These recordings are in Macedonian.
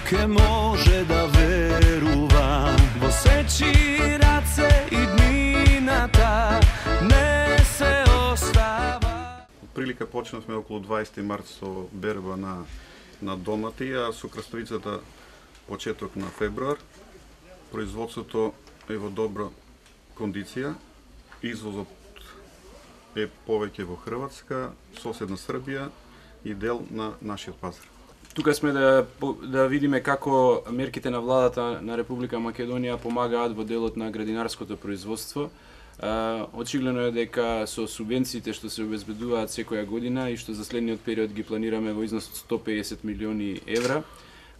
Ке може да верува во сечи раце и днината не се остава. Прилика почнавме околу 20 март со берба на домати, а со краставицата почеток на февруар. Производството е во добра кондиција, извозот е повеќе во Хрватска, соседна Србија и дел на нашиот пазар. Тука сме да видиме како мерките на владата на Република Македонија помагаат во делот на градинарското производство. Очигледно е дека со субвенциите што се обезбедуваат секоја година и што за следниот период ги планираме во износ од 150 милиони евра,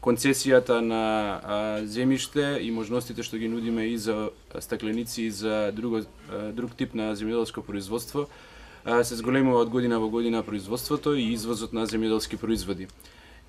концесијата на земјиште и можностите што ги нудиме и за стакленици и за друг тип на земјоделско производство, се зголемува од година во година производството и извозот на земјоделски производи.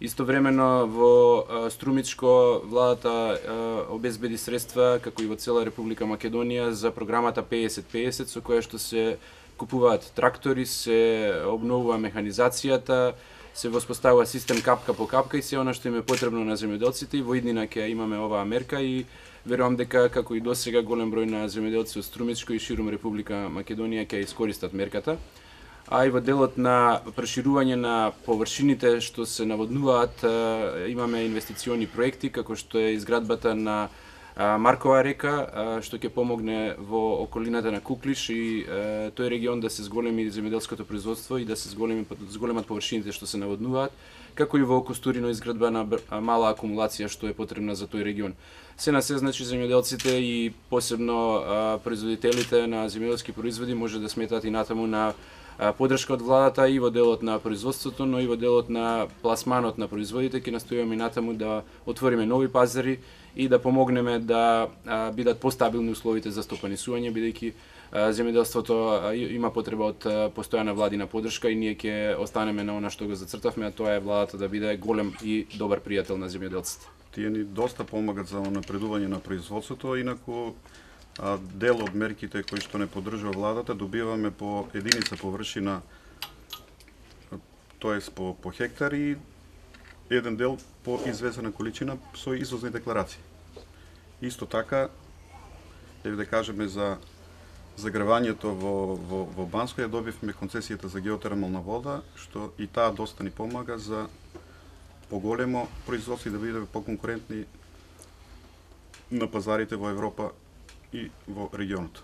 Истовремено во Струмичко владата обезбеди средства, како и во цела Република Македонија, за програмата 50-50, со која што се купуваат трактори, се обновува механизацијата, се воспоставува систем капка по капка и се она што им е потребно на земјоделците, и во иднина ќе имаме оваа мерка и верувам дека како и досега голем број на земјоделци од Струмичко и ширум Република Македонија ќе искористат мерката. А и во делот на проширување на површините што се наводнуваат, имаме инвестициони проекти, како што е изградбата на Маркова река, што ќе помогне во околината на Куклиш и тој регион да се зголеми земјоделското производство и да се зголемат површините што се наводнуваат, како и во Костурино изградба на мала акумулација што е потребна за тој регион. Се на се, значи, земјоделците и посебно производителите на земјоделски производи може да сметат и натаму на поддршка од владата и во делот на производството, но и во делот на пласманот на производите. Ќе настојуваме натаму да отвориме нови пазари и да помогнеме да бидат постабилни условите за стопанисување, бидејќи земјоделството има потреба од постојана владина поддршка и ние ќе останеме на она што го зацртавме, а тоа е владата да биде голем и добар пријател на земјоделците. Тие ни доста помагат за напредување на производството, инаку дел од мерките кои што не поддржува владата добиваме по единица површина, тоест по хектар, и еден дел по извезена количина со извозни декларации. Исто така, да кажеме за загревањето во Банско, ја добивме концесијата за геотермална вода, што и таа доста ни помага за поголемо производство и да бидеме поконкурентни на пазарите во Европа и во регионот.